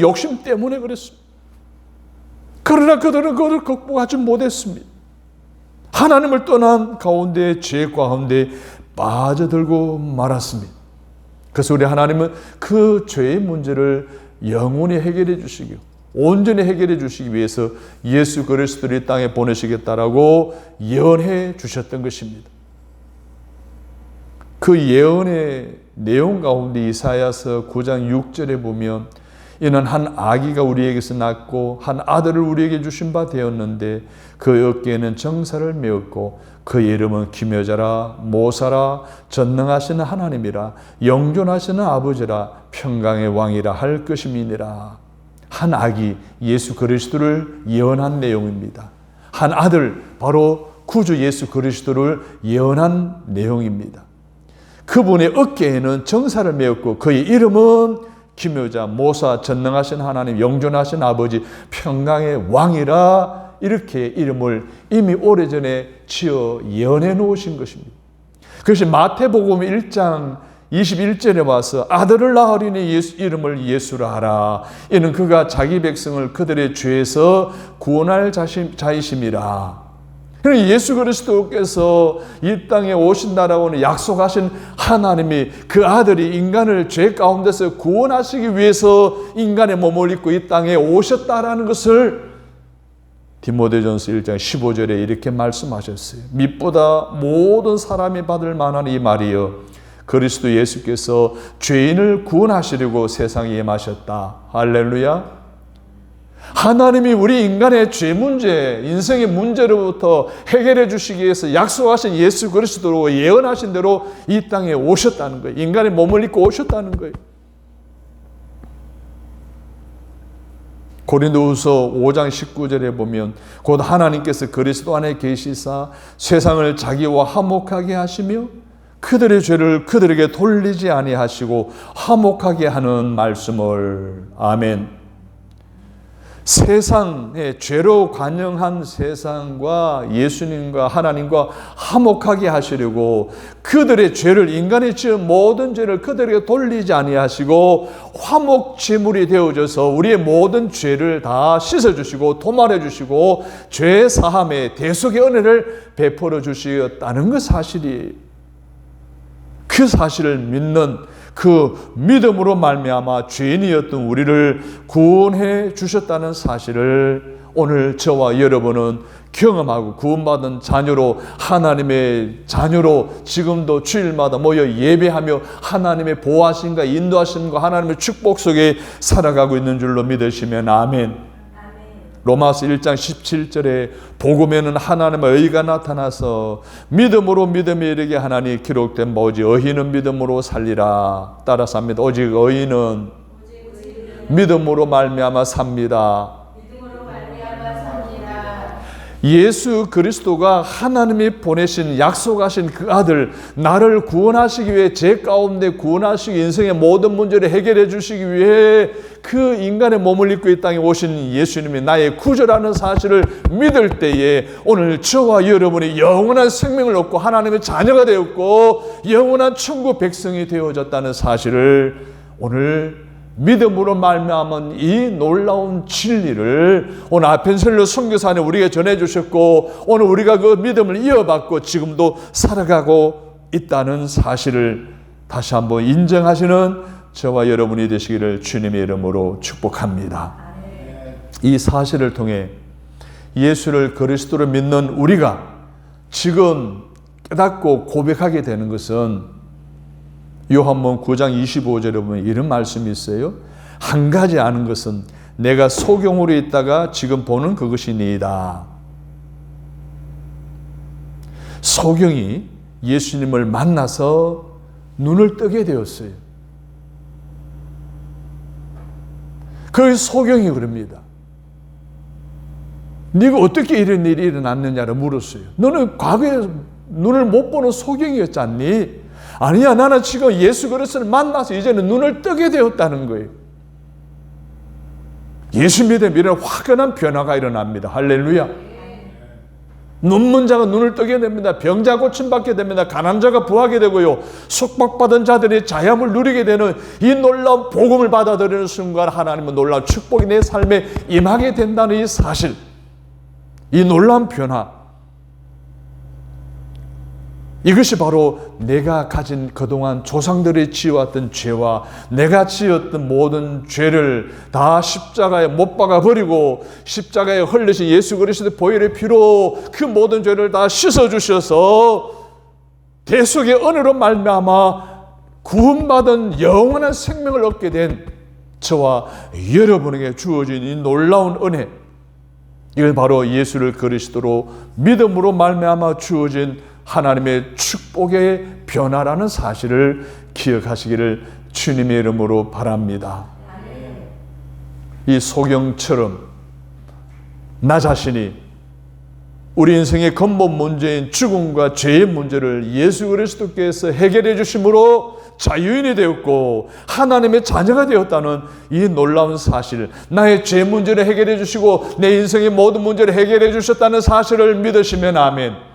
욕심 때문에 그랬습니다. 그러나 그들은 그것을 극복하지 못했습니다. 하나님을 떠난 가운데, 죄 가운데 빠져들고 말았습니다. 그래서 우리 하나님은 그 죄의 문제를 영원히 해결해 주시고 온전히 해결해 주시기 위해서 예수 그리스도를 이 땅에 보내시겠다라고 예언해 주셨던 것입니다. 그 예언의 내용 가운데 이사야서 9장 6절에 보면 이는 한 아기가 우리에게서 낳고 한 아들을 우리에게 주신 바 되었는데 그 어깨에는 정사를 메었고 그의 이름은 기묘자라 모사라 전능하시는 하나님이라 영존하시는 아버지라 평강의 왕이라 할 것임이니라. 한 아기 예수 그리스도를 예언한 내용입니다. 한 아들 바로 구주 예수 그리스도를 예언한 내용입니다. 그분의 어깨에는 정사를 메었고 그의 이름은 기묘자, 모사, 전능하신 하나님, 영존하신 아버지, 평강의 왕이라 이렇게 이름을 이미 오래전에 지어 예언해 놓으신 것입니다. 그것이 마태복음 1장 21절에 와서 아들을 낳으리니 이름을 예수라 하라. 이는 그가 자기 백성을 그들의 죄에서 구원할 자이심이라. 예수 그리스도께서 이 땅에 오신다라고 약속하신 하나님이 그 아들이 인간을 죄 가운데서 구원하시기 위해서 인간의 몸을 입고 이 땅에 오셨다라는 것을 디모데전서 1장 15절에 이렇게 말씀하셨어요. mit보다 모든 사람이 받을 만한 이 말이여 그리스도 예수께서 죄인을 구원하시려고 세상에 임하셨다. 할렐루야. 하나님이 우리 인간의 죄 문제, 인생의 문제로부터 해결해 주시기 위해서 약속하신 예수 그리스도로 예언하신 대로 이 땅에 오셨다는 거예요. 인간의 몸을 입고 오셨다는 거예요. 고린도후서 5장 19절에 보면 곧 하나님께서 그리스도 안에 계시사 세상을 자기와 화목하게 하시며 그들의 죄를 그들에게 돌리지 아니하시고 화목하게 하는 말씀을. 아멘. 세상의 죄로 관영한 세상과 예수님과 하나님과 화목하게 하시려고 그들의 죄를, 인간이 지은 모든 죄를 그들에게 돌리지 아니하시고 화목 제물이 되어져서 우리의 모든 죄를 다 씻어주시고 도말해주시고 죄 사함의 대속의 은혜를 베풀어 주시었다는 그 사실이, 그 사실을 믿는 그 믿음으로 말미암아 죄인이었던 우리를 구원해 주셨다는 사실을 오늘 저와 여러분은 경험하고 구원받은 자녀로, 하나님의 자녀로 지금도 주일마다 모여 예배하며 하나님의 보호하심과 인도하심과 하나님의 축복 속에 살아가고 있는 줄로 믿으시면 아멘. 로마서 1장 17절에 복음에는 하나님의 의가 나타나서 믿음으로 믿음에 이르게 하나니 기록된 바 오직 의인은 믿음으로 살리라. 따라서 합니다. 오직 의인은 믿음으로 말미암아 삽니다. 예수 그리스도가 하나님이 보내신 약속하신 그 아들, 나를 구원하시기 위해, 제 가운데 구원하시기, 인생의 모든 문제를 해결해 주시기 위해 그 인간의 몸을 입고 이 땅에 오신 예수님이 나의 구주라는 사실을 믿을 때에 오늘 저와 여러분이 영원한 생명을 얻고 하나님의 자녀가 되었고 영원한 천국 백성이 되어졌다는 사실을 오늘 믿음으로 말미암은 이 놀라운 진리를 오늘 아펜셀로 선교사님 우리에게 전해주셨고 오늘 우리가 그 믿음을 이어받고 지금도 살아가고 있다는 사실을 다시 한번 인정하시는 저와 여러분이 되시기를 주님의 이름으로 축복합니다. 이 사실을 통해 예수를 그리스도로 믿는 우리가 지금 깨닫고 고백하게 되는 것은 요한복음 9장 25절에 보면 이런 말씀이 있어요. 한 가지 아는 것은 내가 소경으로 있다가 지금 보는 그것이니이다. 소경이 예수님을 만나서 눈을 뜨게 되었어요. 그 소경이 그럽니다. 네가 어떻게 이런 일이 일어났느냐를 물었어요. 너는 과거에 눈을 못 보는 소경이었지 않니? 아니야, 나는 지금 예수 그리스도를 만나서 이제는 눈을 뜨게 되었다는 거예요. 예수 믿음에 이런 화끈한 변화가 일어납니다. 할렐루야. 눈먼 자가 눈을 뜨게 됩니다. 병자 고침받게 됩니다. 가난한 자가 부하게 되고요. 속박받은 자들이 자유함을 누리게 되는 이 놀라운 복음을 받아들이는 순간 하나님은 놀라운 축복이 내 삶에 임하게 된다는 이 사실, 이 놀라운 변화, 이것이 바로 내가 가진 그동안 조상들이 지어왔던 죄와 내가 지었던 모든 죄를 다 십자가에 못 박아 버리고 십자가에 흘리신 예수 그리스도의 보혈의 피로 그 모든 죄를 다 씻어 주셔서 대속의 은혜로 말미암아 구원받은 영원한 생명을 얻게 된 저와 여러분에게 주어진 이 놀라운 은혜, 이건 바로 예수를 그리스도로 믿음으로 말미암아 주어진 하나님의 축복의 변화라는 사실을 기억하시기를 주님의 이름으로 바랍니다. 이 소경처럼 나 자신이 우리 인생의 근본 문제인 죽음과 죄의 문제를 예수 그리스도께서 해결해 주심으로 자유인이 되었고 하나님의 자녀가 되었다는 이 놀라운 사실, 나의 죄 문제를 해결해 주시고 내 인생의 모든 문제를 해결해 주셨다는 사실을 믿으시면 아멘.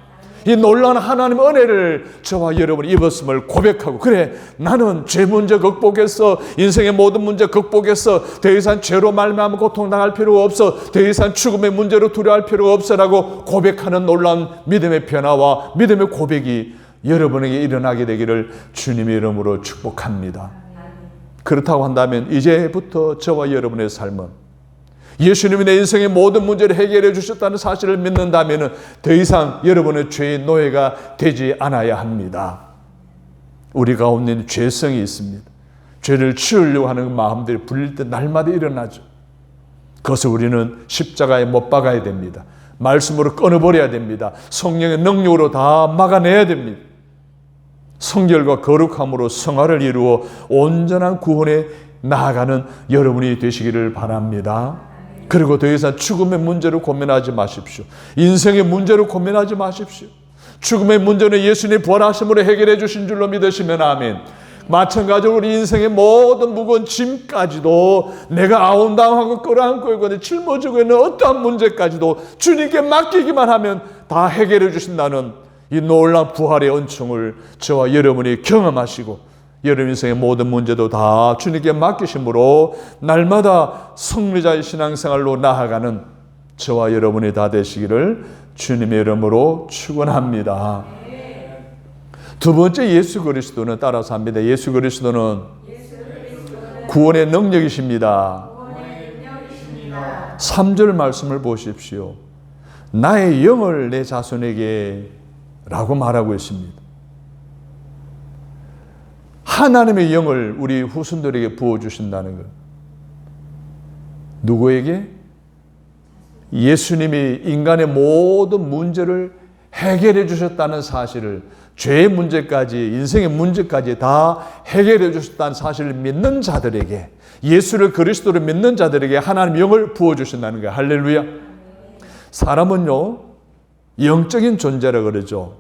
이 놀라운 하나님의 은혜를 저와 여러분이 입었음을 고백하고, 그래 나는 죄 문제 극복했어, 인생의 모든 문제 극복했어, 더 이상 죄로 말미암아 고통당할 필요가 없어, 더 이상 죽음의 문제로 두려워할 필요가 없어라고 고백하는 놀라운 믿음의 변화와 믿음의 고백이 여러분에게 일어나게 되기를 주님의 이름으로 축복합니다. 그렇다고 한다면 이제부터 저와 여러분의 삶은 예수님이 내 인생의 모든 문제를 해결해 주셨다는 사실을 믿는다면 더 이상 여러분의 죄의 노예가 되지 않아야 합니다. 우리 가운데는 죄성이 있습니다. 죄를 치우려고 하는 마음들이 불릴 때 날마다 일어나죠. 그것을 우리는 십자가에 못 박아야 됩니다. 말씀으로 끊어버려야 됩니다. 성령의 능력으로 다 막아내야 됩니다. 성결과 거룩함으로 성화를 이루어 온전한 구원에 나아가는 여러분이 되시기를 바랍니다. 그리고 더 이상 죽음의 문제로 고민하지 마십시오. 인생의 문제로 고민하지 마십시오. 죽음의 문제는 예수님의 부활하심으로 해결해 주신 줄로 믿으시면 아멘. 마찬가지로 우리 인생의 모든 무거운 짐까지도 내가 아웅다웅하고 끌어안고 있고 짊어지고 있는 어떠한 문제까지도 주님께 맡기기만 하면 다 해결해 주신다는 이 놀라운 부활의 은총을 저와 여러분이 경험하시고 여러분 인생의 모든 문제도 다 주님께 맡기심으로 날마다 승리자의 신앙생활로 나아가는 저와 여러분이 다 되시기를 주님의 이름으로 축원합니다. 두 번째, 예수 그리스도는 따라서 합니다. 예수 그리스도는 구원의 능력이십니다. 3절 말씀을 보십시오. 나의 영을 내 자손에게 라고 말하고 있습니다. 하나님의 영을 우리 후손들에게 부어주신다는 것. 누구에게? 예수님이 인간의 모든 문제를 해결해 주셨다는 사실을, 죄의 문제까지 인생의 문제까지 다 해결해 주셨다는 사실을 믿는 자들에게, 예수를 그리스도를 믿는 자들에게 하나님의 영을 부어주신다는 거예요. 할렐루야. 사람은요 영적인 존재라 그러죠.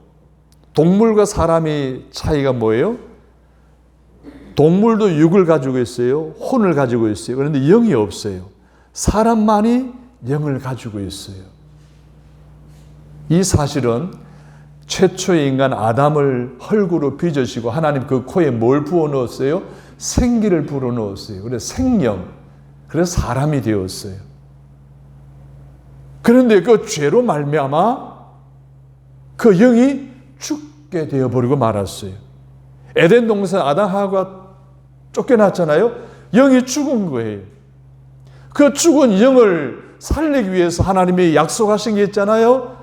동물과 사람의 차이가 뭐예요? 동물도 육을 가지고 있어요. 혼을 가지고 있어요. 그런데 영이 없어요. 사람만이 영을 가지고 있어요. 이 사실은 최초의 인간 아담을 흙으로 빚으시고 하나님 그 코에 뭘 부어 넣었어요? 생기를 불어 넣었어요. 그래서 생명, 그래서 사람이 되었어요. 그런데 그 죄로 말미암아 그 영이 죽게 되어버리고 말았어요. 에덴 동산 아담 하와가 쫓겨났잖아요. 영이 죽은 거예요. 그 죽은 영을 살리기 위해서 하나님이 약속하신 게 있잖아요.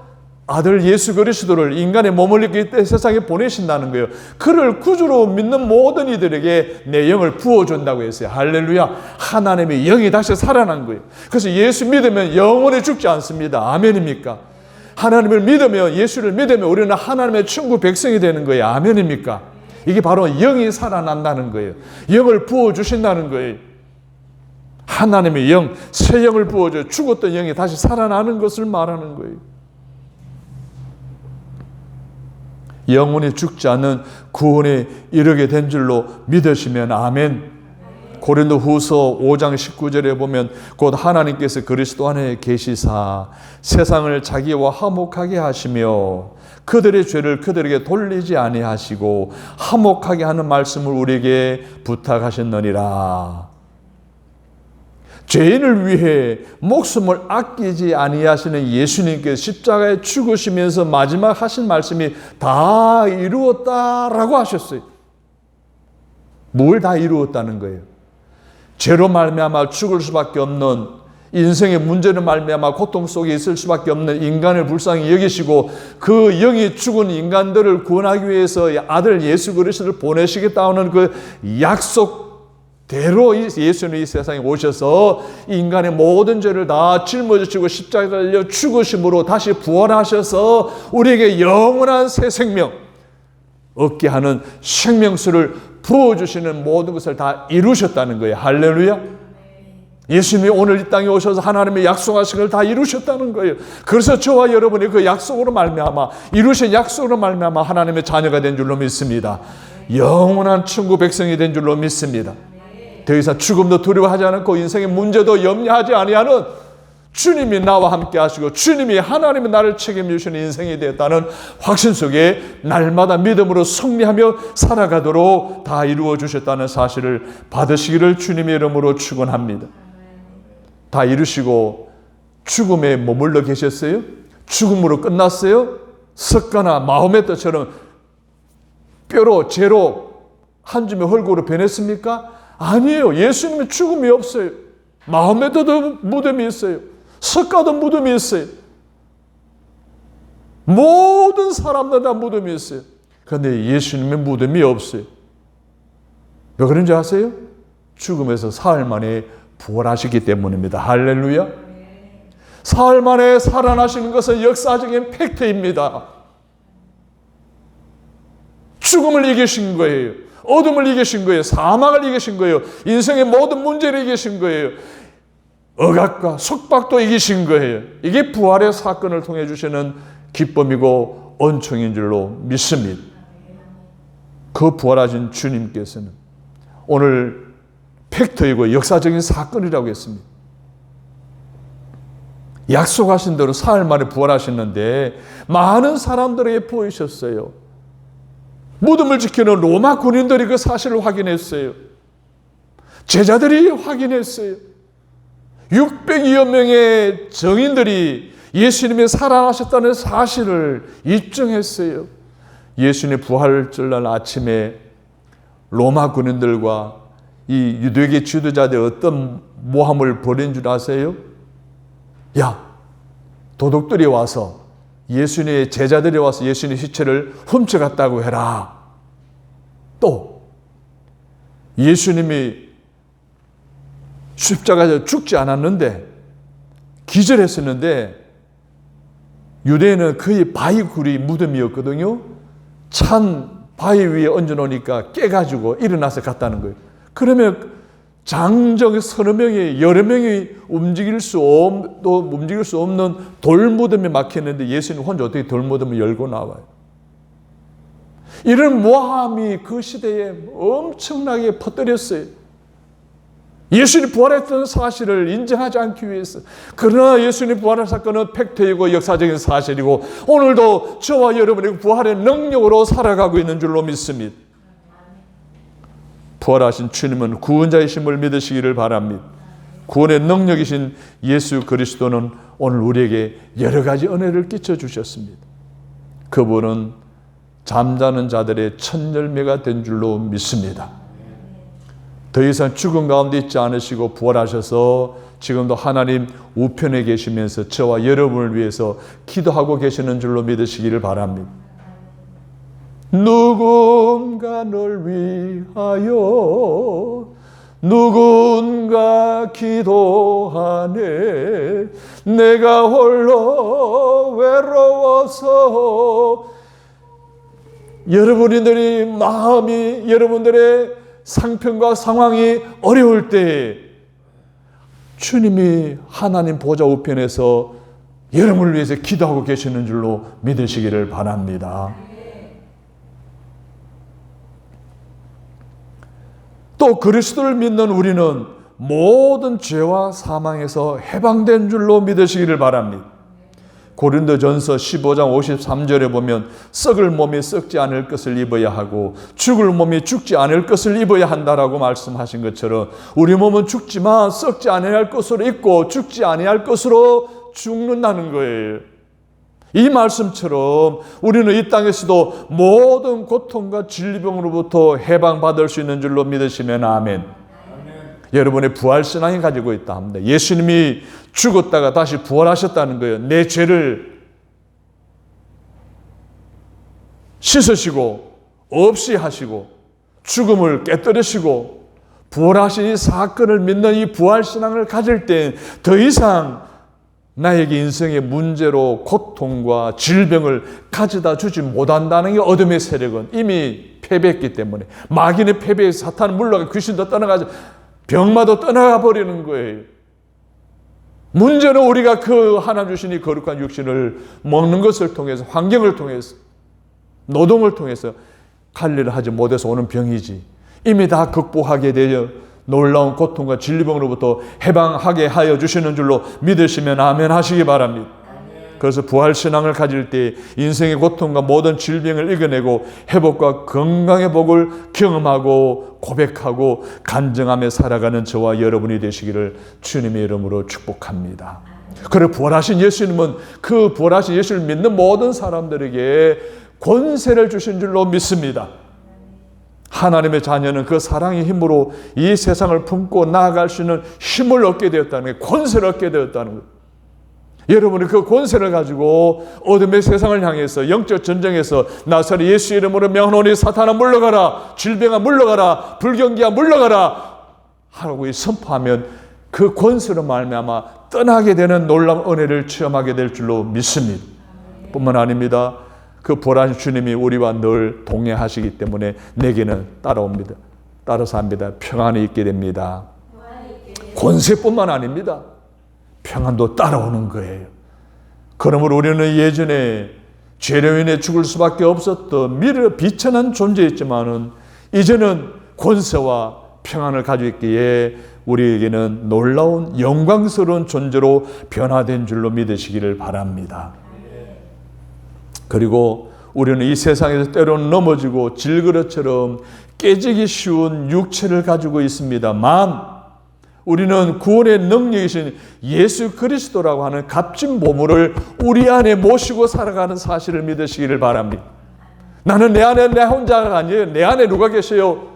아들 예수 그리스도를 인간의 몸을 입게 때 세상에 보내신다는 거예요. 그를 구주로 믿는 모든 이들에게 내 영을 부어준다고 했어요. 할렐루야. 하나님의 영이 다시 살아난 거예요. 그래서 예수 믿으면 영원히 죽지 않습니다. 아멘입니까? 하나님을 믿으면, 예수를 믿으면 우리는 하나님의 천국 백성이 되는 거예요. 아멘입니까? 이게 바로 영이 살아난다는 거예요. 영을 부어주신다는 거예요. 하나님의 영, 새 영을 부어줘 죽었던 영이 다시 살아나는 것을 말하는 거예요. 영원히 죽지 않는 구원에 이르게 된 줄로 믿으시면 아멘. 고린도후서 5장 19절에 보면 곧 하나님께서 그리스도 안에 계시사 세상을 자기와 화목하게 하시며 그들의 죄를 그들에게 돌리지 아니하시고 화목하게 하는 말씀을 우리에게 부탁하셨느니라. 죄인을 위해 목숨을 아끼지 아니하시는 예수님께서 십자가에 죽으시면서 마지막 하신 말씀이 다 이루었다라고 하셨어요. 뭘 다 이루었다는 거예요? 죄로 말미암아 죽을 수밖에 없는 인생의 문제로 말미암아 고통 속에 있을 수밖에 없는 인간을 불쌍히 여기시고 그 영이 죽은 인간들을 구원하기 위해서 아들 예수 그리스도를 보내시겠다는 그 약속대로 예수님이 이 세상에 오셔서 인간의 모든 죄를 다 짊어지시고 십자가에 달려 죽으심으로 다시 부활하셔서 우리에게 영원한 새 생명 얻게 하는 생명수를 부어주시는 모든 것을 다 이루셨다는 거예요. 할렐루야. 예수님이 오늘 이 땅에 오셔서 하나님의 약속하신 걸 다 이루셨다는 거예요. 그래서 저와 여러분이 그 약속으로 말미암아 이루신 약속으로 말미암아 하나님의 자녀가 된 줄로 믿습니다. 영원한 천국 백성이 된 줄로 믿습니다. 더 이상 죽음도 두려워하지 않고 인생의 문제도 염려하지 아니하는 주님이 나와 함께 하시고 주님이 하나님이 나를 책임지시는 인생이 되었다는 확신 속에 날마다 믿음으로 승리하며 살아가도록 다 이루어 주셨다는 사실을 받으시기를 주님의 이름으로 축원합니다. 다 이루시고 죽음에 머물러 계셨어요? 죽음으로 끝났어요? 석가나 마음의 뜻처럼 뼈로 죄로 한 줌의 헐고로 변했습니까? 아니에요. 예수님은 죽음이 없어요. 마음의 뜻도 무덤이 있어요. 석가도 무덤이 있어요. 모든 사람들 다 무덤이 있어요. 그런데 예수님의 무덤이 없어요. 왜 그런지 아세요? 죽음에서 사흘 만에 부활하시기 때문입니다. 할렐루야. 사흘 만에 살아나시는 것은 역사적인 팩트입니다. 죽음을 이기신 거예요. 어둠을 이기신 거예요. 사망을 이기신 거예요. 인생의 모든 문제를 이기신 거예요. 억압과 속박도 이기신 거예요. 이게 부활의 사건을 통해 주시는 기쁨이고恩寵인 줄로 믿습니다. 그 부활하신 주님께서는 오늘 팩트이고 역사적인 사건이라고 했습니다. 약속하신 대로 사흘 만에 부활하셨는데 많은 사람들에게 보이셨어요. 무덤을 지키는 로마 군인들이 그 사실을 확인했어요. 제자들이 확인했어요. 600여 명의 정인들이 예수님이 살아나셨다는 사실을 입증했어요. 예수님의 부활절날 아침에 로마 군인들과 이 유대계 지도자들 어떤 모함을 벌인 줄 아세요? 야, 도둑들이 와서 예수님의 제자들이 와서 예수님의 시체를 훔쳐갔다고 해라. 또 예수님이 십자가에서 죽지 않았는데 기절했었는데 유대인은 거의 바위굴이 무덤이었거든요. 찬 바위 위에 얹어놓으니까 깨가지고 일어나서 갔다는 거예요. 그러면 장정 서너 명이 여러 명이 움직일 수 없는 돌무덤에 막혔는데 예수님 혼자 어떻게 돌무덤을 열고 나와요? 이런 모함이 그 시대에 엄청나게 퍼뜨렸어요. 예수님이 부활했던 사실을 인정하지 않기 위해서. 그러나 예수님이 부활한 사건은 팩트이고 역사적인 사실이고 오늘도 저와 여러분이 부활의 능력으로 살아가고 있는 줄로 믿습니다. 부활하신 주님은 구원자이심을 믿으시기를 바랍니다. 구원의 능력이신 예수 그리스도는 오늘 우리에게 여러 가지 은혜를 끼쳐주셨습니다. 그분은 잠자는 자들의 첫 열매가 된 줄로 믿습니다. 더 이상 죽음 가운데 있지 않으시고 부활하셔서 지금도 하나님 우편에 계시면서 저와 여러분을 위해서 기도하고 계시는 줄로 믿으시기를 바랍니다. 누군가 널 위하여 누군가 기도하네 내가 홀로 외로워서 여러분들이 마음이 여러분들의 상편과 상황이 어려울 때 주님이 하나님 보좌 우편에서 여러분을 위해서 기도하고 계시는 줄로 믿으시기를 바랍니다. 또 그리스도를 믿는 우리는 모든 죄와 사망에서 해방된 줄로 믿으시기를 바랍니다. 고린도전서 15장 53절에 보면 썩을 몸이 썩지 않을 것을 입어야 하고 죽을 몸이 죽지 않을 것을 입어야 한다라고 말씀하신 것처럼 우리 몸은 죽지만 썩지 아니할 것으로 입고 죽지 아니할 것으로 죽는다는 거예요. 이 말씀처럼 우리는 이 땅에서도 모든 고통과 질병으로부터 해방받을 수 있는 줄로 믿으시면 아멘. 여러분의 부활신앙이 가지고 있다 합니다. 예수님이 죽었다가 다시 부활하셨다는 거예요. 내 죄를 씻으시고 없이 하시고 죽음을 깨뜨리시고 부활하신 이 사건을 믿는 이 부활신앙을 가질 때 더 이상 나에게 인생의 문제로 고통과 질병을 가져다 주지 못한다는 게 어둠의 세력은 이미 패배했기 때문에 마귀는 패배해서 사탄은 물러가 귀신도 떠나가지 병마도 떠나가 버리는 거예요. 문제는 우리가 그 하나님 주신 이 거룩한 육신을 먹는 것을 통해서 환경을 통해서 노동을 통해서 관리를 하지 못해서 오는 병이지 이미 다 극복하게 되어 놀라운 고통과 질병으로부터 해방하게 하여 주시는 줄로 믿으시면 아멘 하시기 바랍니다. 그래서 부활신앙을 가질 때 인생의 고통과 모든 질병을 이겨내고 회복과 건강의 복을 경험하고 고백하고 간증하며 살아가는 저와 여러분이 되시기를 주님의 이름으로 축복합니다. 그리고 부활하신 예수님은 그 부활하신 예수를 믿는 모든 사람들에게 권세를 주신 줄로 믿습니다. 하나님의 자녀는 그 사랑의 힘으로 이 세상을 품고 나아갈 수 있는 힘을 얻게 되었다는 게 권세를 얻게 되었다는 거예요. 여러분이 그 권세를 가지고 어둠의 세상을 향해서 영적 전쟁에서 나사렛 예수 이름으로 명하노니 사탄아 물러가라, 질병아 물러가라, 불경기야 물러가라 하고 선포하면 그 권세로 말미암아 떠나게 되는 놀라운 은혜를 체험하게 될 줄로 믿습니다. 뿐만 아닙니다. 그 부활하신 주님이 우리와 늘 동행하시기 때문에 내게는 따라옵니다. 따라서 합니다. 평안이 있게 됩니다. 권세뿐만 아닙니다. 평안도 따라오는 거예요. 그러므로 우리는 예전에 죄로 인해 죽을 수밖에 없었던 비천한 존재였지만은 이제는 권세와 평안을 가지고 있기에 우리에게는 놀라운 영광스러운 존재로 변화된 줄로 믿으시기를 바랍니다. 그리고 우리는 이 세상에서 때로는 넘어지고 질그릇처럼 깨지기 쉬운 육체를 가지고 있습니다만 우리는 구원의 능력이신 예수 그리스도라고 하는 값진 보물을 우리 안에 모시고 살아가는 사실을 믿으시기를 바랍니다. 나는 내 안에 내 혼자가 아니에요. 내 안에 누가 계세요?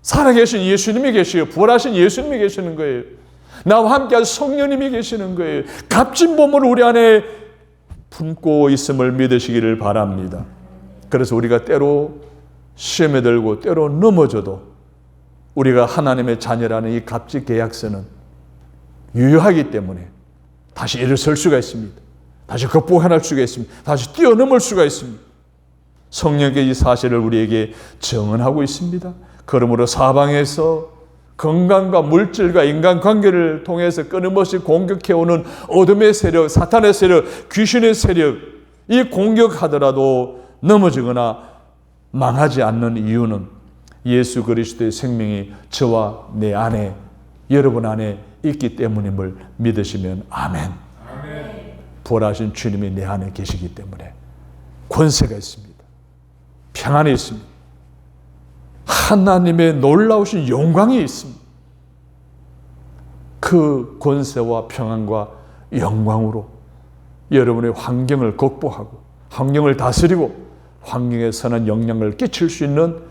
살아계신 예수님이 계세요. 부활하신 예수님이 계시는 거예요. 나와 함께한 성령님이 계시는 거예요. 값진 보물을 우리 안에 품고 있음을 믿으시기를 바랍니다. 그래서 우리가 때로 시험에 들고 때로 넘어져도 우리가 하나님의 자녀라는 이 값진 계약서는 유효하기 때문에 다시 일어설 수가 있습니다. 다시 극복할 수가 있습니다. 다시 뛰어넘을 수가 있습니다. 성령의 이 사실을 우리에게 증언하고 있습니다. 그러므로 사방에서 건강과 물질과 인간관계를 통해서 끊임없이 공격해오는 어둠의 세력, 사탄의 세력, 귀신의 세력, 이 공격하더라도 넘어지거나 망하지 않는 이유는 예수 그리스도의 생명이 저와 내 안에, 여러분 안에 있기 때문임을 믿으시면 아멘. 부활하신 주님이 내 안에 계시기 때문에 권세가 있습니다. 평안이 있습니다. 하나님의 놀라우신 영광이 있습니다. 그 권세와 평안과 영광으로 여러분의 환경을 극복하고 환경을 다스리고 환경에 선한 영향을 끼칠 수 있는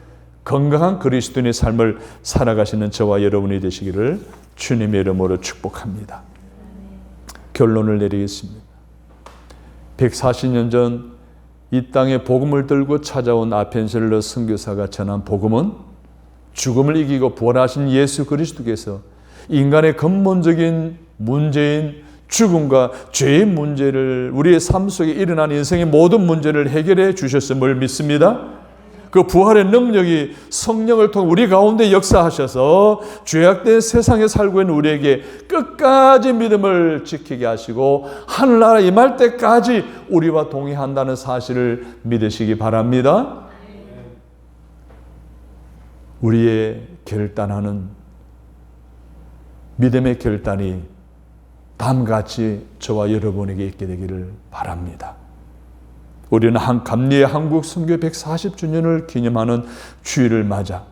건강한 그리스도인의 삶을 살아가시는 저와 여러분이 되시기를 주님의 이름으로 축복합니다. 결론을 내리겠습니다. 140년 전 이 땅에 복음을 들고 찾아온 아펜셀러 선교사가 전한 복음은 죽음을 이기고 부활하신 예수 그리스도께서 인간의 근본적인 문제인 죽음과 죄의 문제를 우리의 삶 속에 일어난 인생의 모든 문제를 해결해 주셨음을 믿습니다. 그 부활의 능력이 성령을 통해 우리 가운데 역사하셔서 죄악된 세상에 살고 있는 우리에게 끝까지 믿음을 지키게 하시고 하늘나라 임할 때까지 우리와 동행한다는 사실을 믿으시기 바랍니다. 우리의 결단하는 믿음의 결단이 다음같이 저와 여러분에게 있게 되기를 바랍니다. 우리는 감리의 한국 선교 140주년을 기념하는 주일을 맞아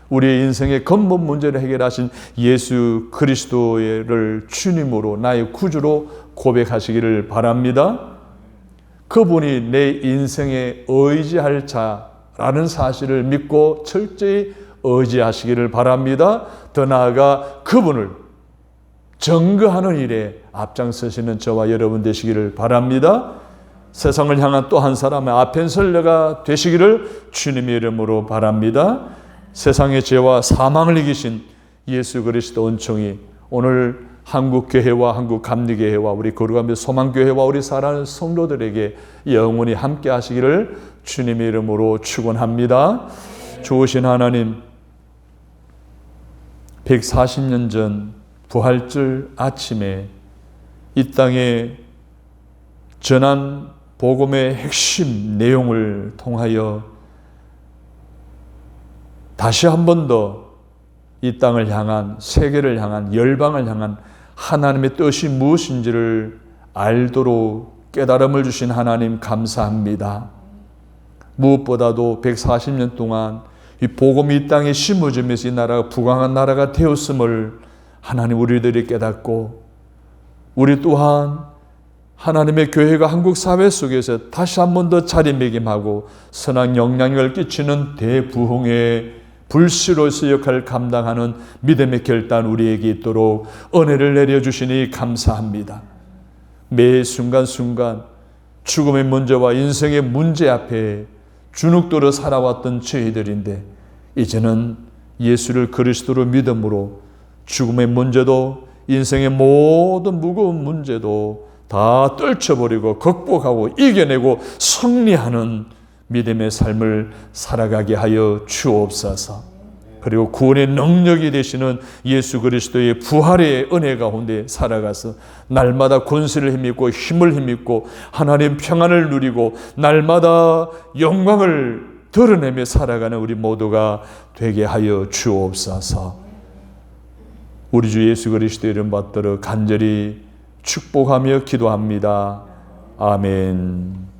우리의 인생의 근본 문제를 해결하신 예수 그리스도를 주님으로 나의 구주로 고백하시기를 바랍니다. 그분이 내 인생에 의지할 자라는 사실을 믿고 철저히 의지하시기를 바랍니다. 더 나아가 그분을 증거하는 일에 앞장서시는 저와 여러분 되시기를 바랍니다. 세상을 향한 또 한 사람의 아펜설러가 되시기를 주님의 이름으로 바랍니다. 세상의 죄와 사망을 이기신 예수 그리스도 은총이 오늘 한국교회와 한국감리교회와 우리 거룩함의 소망교회와 우리 사랑하는 성도들에게 영원히 함께 하시기를 주님의 이름으로 축원합니다. 좋으신 하나님, 140년 전 부활절 아침에 이 땅에 전한 복음의 핵심 내용을 통하여 다시 한 번 더 이 땅을 향한, 세계를 향한, 열방을 향한 하나님의 뜻이 무엇인지를 알도록 깨달음을 주신 하나님 감사합니다. 무엇보다도 140년 동안 이 복음이 이 땅에 심어지면서 이 나라가 부강한 나라가 되었음을 하나님 우리들이 깨닫고, 우리 또한 하나님의 교회가 한국 사회 속에서 다시 한 번 더 자리매김하고 선한 영향력을 끼치는 대부흥의 불씨로서 역할을 감당하는 믿음의 결단 우리에게 있도록 은혜를 내려주시니 감사합니다. 매 순간순간 죽음의 문제와 인생의 문제 앞에 주눅들어 살아왔던 저희들인데 이제는 예수를 그리스도로 믿음으로 죽음의 문제도 인생의 모든 무거운 문제도 다 떨쳐버리고 극복하고 이겨내고 승리하는 믿음의 삶을 살아가게 하여 주옵소서. 그리고 구원의 능력이 되시는 예수 그리스도의 부활의 은혜 가운데 살아가서 날마다 권세를 힘입고 힘을 힘입고 하나님 평안을 누리고 날마다 영광을 드러내며 살아가는 우리 모두가 되게 하여 주옵소서. 우리 주 예수 그리스도의 이름 받들어 간절히 축복하며 기도합니다. 아멘.